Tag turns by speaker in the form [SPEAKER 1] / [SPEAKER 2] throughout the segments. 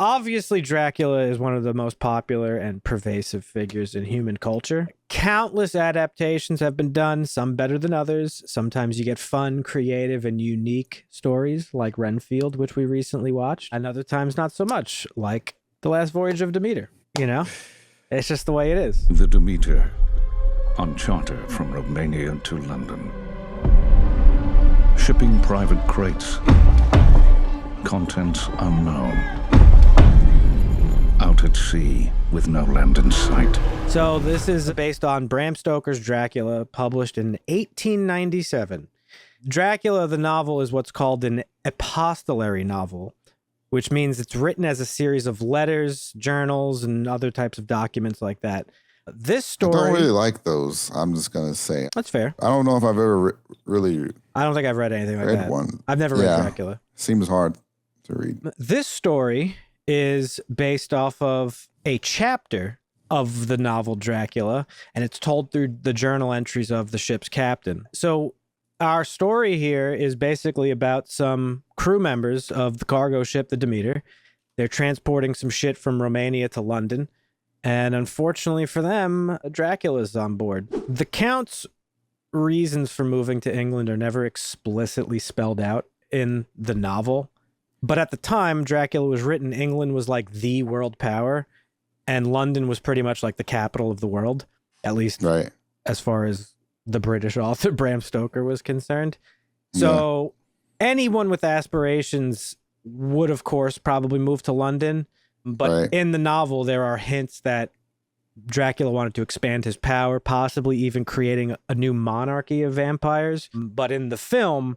[SPEAKER 1] Obviously, Dracula is one of the most popular and pervasive figures in human culture. Countless adaptations have been done, some better than others. Sometimes you get fun, creative, and unique stories like Renfield, which we recently watched, and other times not so much, like The Last Voyage of Demeter. You know, it's just the way it is.
[SPEAKER 2] The Demeter, on charter from Romania to London. Shipping private crates. Contents unknown. Out at sea with no land in sight.
[SPEAKER 1] So this is based on Bram Stoker's Dracula, published in 1897. Dracula, the novel, is what's called an epistolary novel, which means it's written as a series of letters, journals, and other types of documents like that. This story...
[SPEAKER 3] I don't really like those, I'm just going to say.
[SPEAKER 1] That's fair.
[SPEAKER 3] I don't know if I've ever really...
[SPEAKER 1] I don't think I've read anything like
[SPEAKER 3] read
[SPEAKER 1] that.
[SPEAKER 3] one.
[SPEAKER 1] I've never read Dracula.
[SPEAKER 3] Seems hard to read.
[SPEAKER 1] This story is based off of a chapter of the novel Dracula, and it's told through the journal entries of the ship's captain. So our story here is basically about some crew members of the cargo ship, the Demeter. They're transporting some shit from Romania to London, and unfortunately for them, Dracula's on board. The Count's reasons for moving to England are never explicitly spelled out in the novel. But at the time Dracula was written, England was like the world power, and London was pretty much like the capital of the world, at least as far as the British author Bram Stoker was concerned. So anyone with aspirations would, of course, probably move to London. But in the novel, there are hints that Dracula wanted to expand his power, possibly even creating a new monarchy of vampires. But in the film,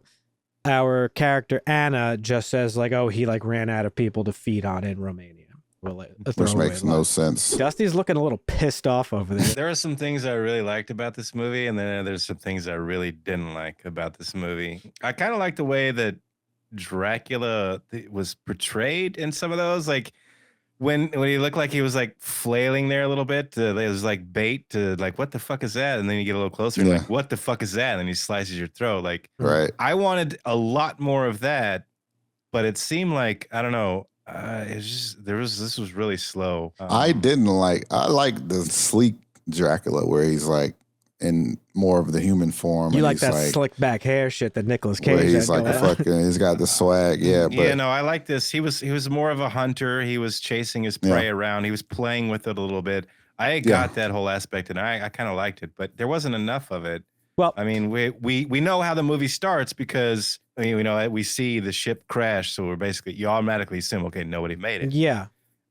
[SPEAKER 1] our character Anna just says like, oh, he like ran out of people to feed on in Romania.
[SPEAKER 3] Which makes no sense.
[SPEAKER 1] Dusty's looking a little pissed off over there.
[SPEAKER 4] There are some things I really liked about this movie, and then there's some things I really didn't like about this movie. I kind of like the way that Dracula was portrayed in some of those, like when he looked like he was like flailing there a little bit. It was like bait to like, what the fuck is that? And then you get a little closer and like, what the fuck is that? And then he slices your throat. Like, I wanted a lot more of that, but it seemed like, I don't know. It's just this was really slow.
[SPEAKER 3] I like the sleek Dracula where he's like in more of the human form.
[SPEAKER 1] You like that like, slick back hair shit that Nicolas Cage.
[SPEAKER 3] He's like he's got the swag. Yeah, but
[SPEAKER 4] no, I like this. He was more of a hunter. He was chasing his prey around. He was playing with it a little bit. I got that whole aspect, and I kind of liked it, but there wasn't enough of it. Well, I mean, we know how the movie starts because we see the ship crash, so we're basically you automatically assume, okay, nobody made it.
[SPEAKER 1] Yeah,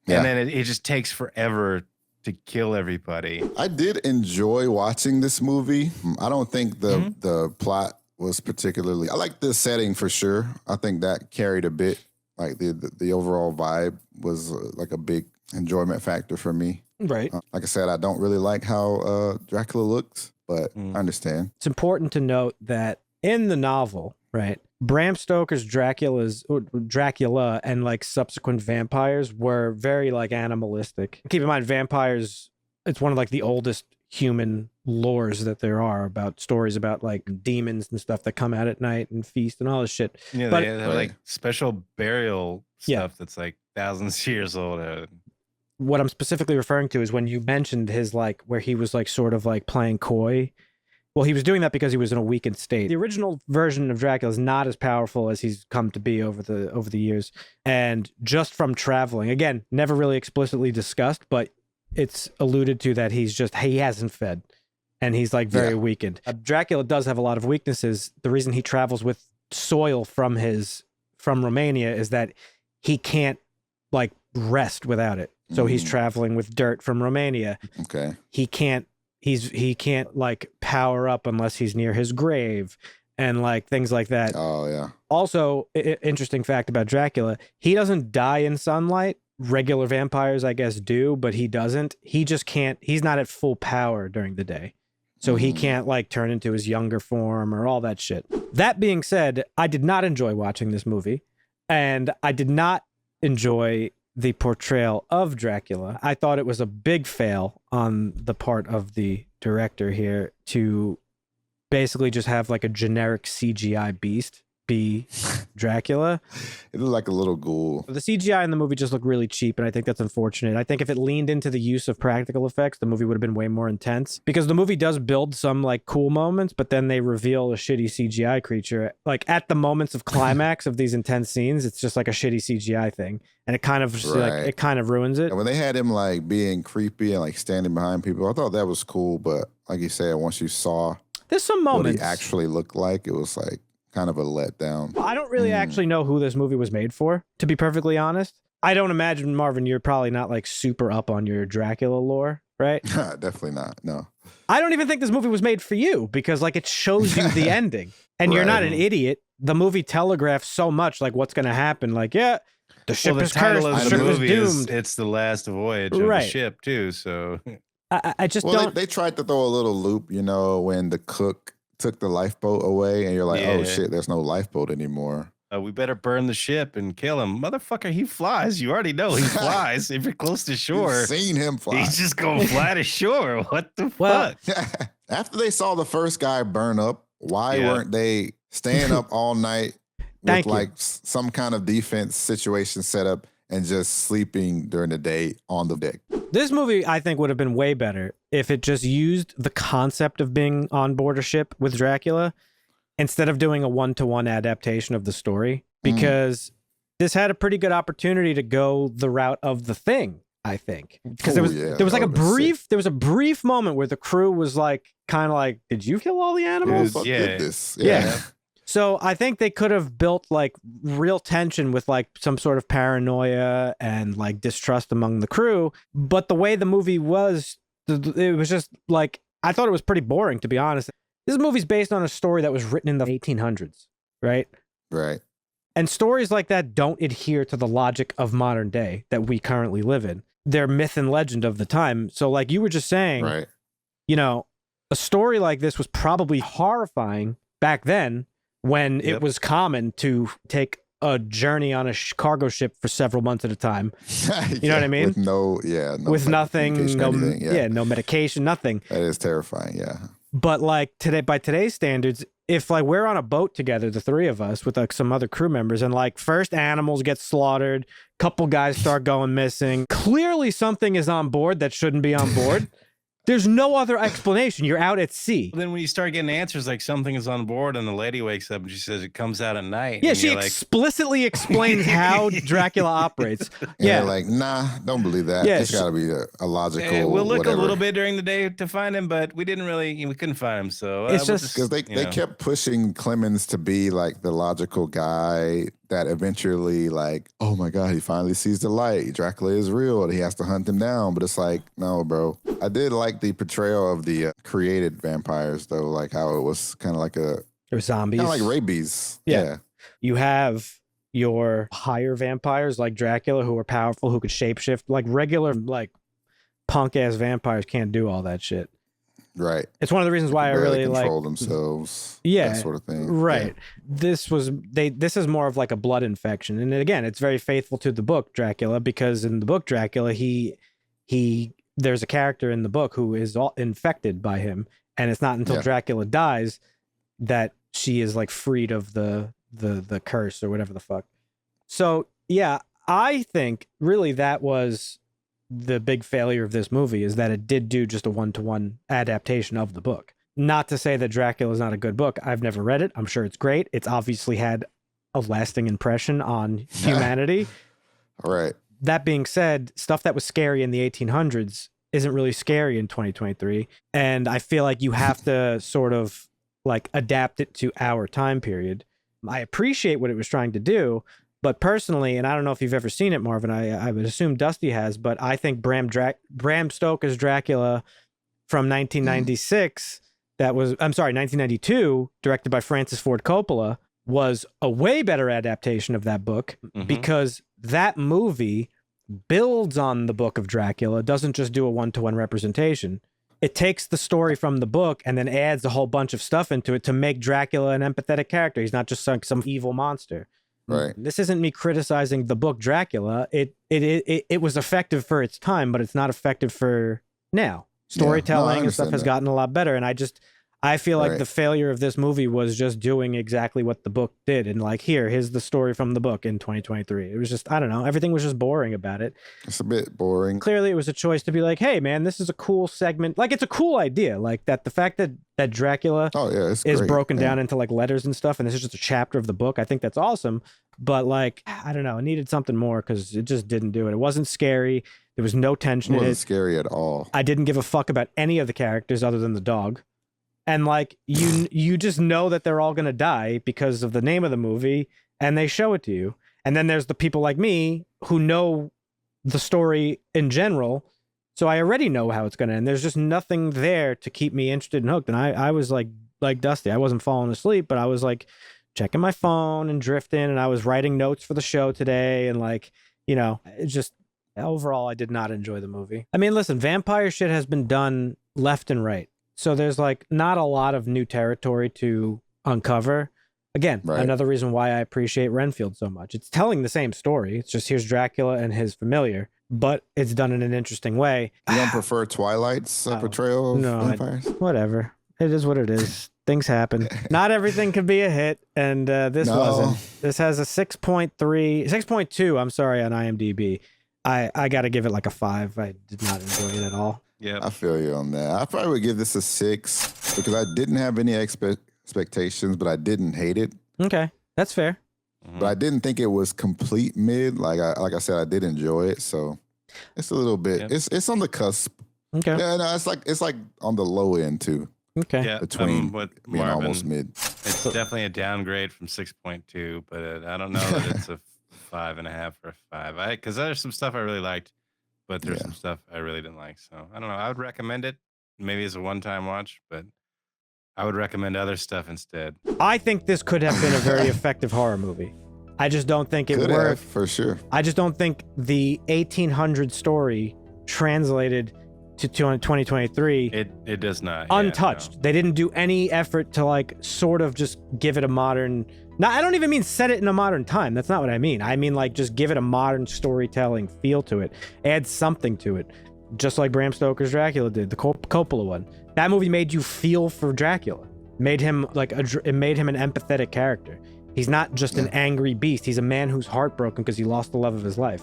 [SPEAKER 4] and then it just takes forever to kill everybody.
[SPEAKER 3] I did enjoy watching this movie. I don't think the plot was particularly. I like the setting for sure. I think that carried a bit. Like the overall vibe was like a big enjoyment factor for me.
[SPEAKER 1] Right.
[SPEAKER 3] Like I said, I don't really like how Dracula looks, but I understand.
[SPEAKER 1] It's important to note that in the novel, right, Bram Stoker's Dracula and like subsequent vampires were very like animalistic. Keep in mind, vampires, it's one of like the oldest human lores that there are, about stories about like demons and stuff that come out at night and feast and all this shit.
[SPEAKER 4] Yeah, but, they have like special burial stuff that's like thousands of years old.
[SPEAKER 1] What I'm specifically referring to is when you mentioned his like where he was like sort of like playing coy. Well, he was doing that because he was in a weakened state. The original version of Dracula is not as powerful as he's come to be over the years. And just from traveling, again, never really explicitly discussed, but it's alluded to that he hasn't fed and he's like very weakened. Dracula does have a lot of weaknesses. The reason he travels with soil from Romania is that he can't like rest without it. So he's traveling with dirt from Romania.
[SPEAKER 3] Okay.
[SPEAKER 1] He can't like power up unless he's near his grave and like things like that.
[SPEAKER 3] Oh yeah.
[SPEAKER 1] Also, interesting fact about Dracula, he doesn't die in sunlight. Regular vampires, I guess, do, but he doesn't. He just can't. He's not at full power during the day. So he can't like turn into his younger form or all that shit. That being said, I did not enjoy watching this movie, and I did not enjoy the portrayal of Dracula. I thought it was a big fail on the part of the director here to basically just have like a generic CGI beast be Dracula.
[SPEAKER 3] It looked like a little ghoul.
[SPEAKER 1] The CGI in the movie just looked really cheap, and I think that's unfortunate. I think if it leaned into the use of practical effects, the movie would have been way more intense. Because the movie does build some like cool moments, but then they reveal a shitty CGI creature. Like at the moments of climax of these intense scenes, it's just like a shitty CGI thing, and it kind of just, like it kind of ruins it.
[SPEAKER 3] And when they had him like being creepy and like standing behind people, I thought that was cool. But like you said, once you saw
[SPEAKER 1] there's some moments
[SPEAKER 3] what he actually looked like, it was like kind of a letdown.
[SPEAKER 1] I don't really actually know who this movie was made for, to be perfectly honest. I don't imagine, Marvin, you're probably not like super up on your Dracula lore, right?
[SPEAKER 3] Definitely not. No.
[SPEAKER 1] I don't even think this movie was made for you because like it shows you the ending and you're not an idiot. The movie telegraphs so much like what's going to happen. Like, yeah, the ship is cursed, the ship is doomed.
[SPEAKER 4] It's the last voyage of the ship too. So
[SPEAKER 1] I just don't.
[SPEAKER 3] They tried to throw a little loop, you know, when the cook took the lifeboat away and you're like, oh shit, there's no lifeboat anymore.
[SPEAKER 4] We better burn the ship and kill him. Motherfucker, he flies. You already know he flies. If you're close to shore.
[SPEAKER 3] You've seen him fly.
[SPEAKER 4] He's just going to fly to shore. What the fuck?
[SPEAKER 3] After they saw the first guy burn up, why weren't they staying up all night with like some kind of defense situation set up and just sleeping during the day on the deck?
[SPEAKER 1] This movie, I think, would have been way better if it just used the concept of being on board a ship with Dracula instead of doing a one-to-one adaptation of the story, because this had a pretty good opportunity to go the route of The Thing, I think. Because there was like a brief moment where the crew was like, kind of like, did you kill all the animals?
[SPEAKER 3] Yeah.
[SPEAKER 1] So I think they could have built like real tension with like some sort of paranoia and like distrust among the crew. But the way the movie was, it was just like, I thought it was pretty boring, to be honest. This movie's based on a story that was written in the 1800s, right?
[SPEAKER 3] Right.
[SPEAKER 1] And stories like that don't adhere to the logic of modern day that we currently live in. They're myth and legend of the time. So like you were just saying, you know, a story like this was probably horrifying back then, when it was common to take a journey on a cargo ship for several months at a time. You know what I mean?
[SPEAKER 3] With
[SPEAKER 1] nothing, no medication, nothing.
[SPEAKER 3] That is terrifying,
[SPEAKER 1] But like today, by today's standards, if like we're on a boat together, the three of us with like some other crew members, and like first animals get slaughtered, couple guys start going missing, clearly something is on board that shouldn't be on board. There's no other explanation. You're out at sea.
[SPEAKER 4] Then when you start getting answers like something is on board and the lady wakes up and she says it comes out at night.
[SPEAKER 1] Yeah, she explicitly explains how Dracula operates.
[SPEAKER 3] Yeah, like, nah, don't believe that. It's got to be a logical
[SPEAKER 4] we'll look a little bit during the day to find him, but we couldn't find him. So
[SPEAKER 3] it's just because they kept pushing Clemens to be like the logical guy that eventually like, oh my God, he finally sees the light. Dracula is real and he has to hunt him down. But it's like, no, bro. I did like the portrayal of the created vampires though, like how it was kind of like or
[SPEAKER 1] zombies.
[SPEAKER 3] Kind of like rabies. Yeah.
[SPEAKER 1] You have your higher vampires like Dracula who are powerful, who could shapeshift. Like regular, like punk ass vampires can't do all that shit.
[SPEAKER 3] Right.
[SPEAKER 1] It's one of the reasons why I really like
[SPEAKER 3] control themselves.
[SPEAKER 1] That
[SPEAKER 3] sort of thing.
[SPEAKER 1] Right. Yeah. This is more of like a blood infection. And again, it's very faithful to the book Dracula, because in the book Dracula, there's a character in the book who is all infected by him, and it's not until Dracula dies that she is like freed of the curse or whatever the fuck. So, yeah, I think really that was the big failure of this movie, is that it did do just a one-to-one adaptation of the book. Not to say that Dracula is not a good book. I've never read it. I'm sure it's great. It's obviously had a lasting impression on humanity.
[SPEAKER 3] All right.
[SPEAKER 1] That being said, stuff that was scary in the 1800s isn't really scary in 2023. And I feel like you have to sort of like adapt it to our time period. I appreciate what it was trying to do, but personally, and I don't know if you've ever seen it, Marvin, I would assume Dusty has, but I think Bram Stoker's Dracula from 1996, 1992, directed by Francis Ford Coppola, was a way better adaptation of that book, because that movie builds on the book of Dracula, doesn't just do a one-to-one representation. It takes the story from the book and then adds a whole bunch of stuff into it to make Dracula an empathetic character. He's not just some evil monster.
[SPEAKER 3] Right.
[SPEAKER 1] This isn't me criticizing the book Dracula. It was effective for its time, but it's not effective for now. Storytelling and stuff has gotten a lot better. And I feel like
[SPEAKER 3] Right.
[SPEAKER 1] the failure of this movie was just doing exactly what the book did. And like, here's the story from the book in 2023. It was just, I don't know. Everything was just boring about it.
[SPEAKER 3] It's a bit boring.
[SPEAKER 1] Clearly it was a choice to be like, hey man, this is a cool segment. Like, it's a cool idea. Like the fact that Dracula
[SPEAKER 3] Oh yeah, it's
[SPEAKER 1] is
[SPEAKER 3] great.
[SPEAKER 1] broken
[SPEAKER 3] Yeah.
[SPEAKER 1] down into like letters and stuff. And this is just a chapter of the book. I think that's awesome. But like, I don't know. It needed something more because it just didn't do it. It wasn't scary. There was no
[SPEAKER 3] It
[SPEAKER 1] tension in
[SPEAKER 3] wasn't
[SPEAKER 1] it.
[SPEAKER 3] scary at all.
[SPEAKER 1] I didn't give a fuck about any of the characters other than the dog. And like you just know that they're all gonna die because of the name of the movie, and they show it to you. And then there's the people like me who know the story in general, so I already know how it's gonna end. There's just nothing there to keep me interested and hooked. And I was like Dusty. I wasn't falling asleep, but I was like checking my phone and drifting, and I was writing notes for the show today, and like, you know, it just overall I did not enjoy the movie. I mean, listen, vampire shit has been done left and right. So there's like not a lot of new territory to uncover. Again,
[SPEAKER 3] Right.
[SPEAKER 1] another reason why I appreciate Renfield so much. It's telling the same story. It's just here's Dracula and his familiar, but it's done in an interesting way.
[SPEAKER 3] You don't prefer Twilight's
[SPEAKER 1] Oh,
[SPEAKER 3] portrayal of
[SPEAKER 1] no,
[SPEAKER 3] vampires?
[SPEAKER 1] Whatever. It is what it is. Things happen. Not everything can be a hit, and this
[SPEAKER 3] No.
[SPEAKER 1] wasn't. This has a 6.2, I'm sorry, on IMDb. I got to give it like a 5. I did not enjoy it at all.
[SPEAKER 4] Yeah.
[SPEAKER 3] I feel you on that. I probably would give this a 6 because I didn't have any expectations, but I didn't hate it.
[SPEAKER 1] Okay, that's fair.
[SPEAKER 3] But I didn't think it was complete mid. Like I said, I did enjoy it. So it's a little bit.
[SPEAKER 4] Yep.
[SPEAKER 3] It's on the cusp.
[SPEAKER 1] Okay.
[SPEAKER 3] Yeah, no, it's like on the low end too,
[SPEAKER 1] Okay.
[SPEAKER 4] Yeah.
[SPEAKER 3] between
[SPEAKER 4] What
[SPEAKER 3] being
[SPEAKER 4] Marvin,
[SPEAKER 3] almost mid.
[SPEAKER 4] it's definitely a downgrade from 6.2, but I don't know that it's a 5.5 or a 5. Because there's some stuff I really liked, but there's
[SPEAKER 3] Yeah.
[SPEAKER 4] some stuff I really didn't like. So I don't know. I would recommend it. Maybe as a one-time watch, but I would recommend other stuff instead.
[SPEAKER 1] I think this could have been a very effective horror movie. I just don't think it
[SPEAKER 3] Could have
[SPEAKER 1] worked.
[SPEAKER 3] for sure.
[SPEAKER 1] I just don't think the 1800 story translated to 2023
[SPEAKER 4] It does not. Yeah,
[SPEAKER 1] untouched. They didn't do any effort to like sort of just give it a modern. No, I don't even mean set it in a modern time. That's not what I mean. I mean like just give it a modern storytelling feel to it. Add something to it, just like Bram Stoker's Dracula did, the Coppola one. That movie made you feel for Dracula. Made him like it made him an empathetic character. He's not just an angry beast. He's a man who's heartbroken because he lost the love of his life.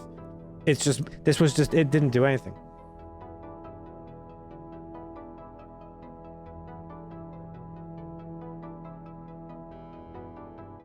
[SPEAKER 1] It's just this was just it didn't do anything.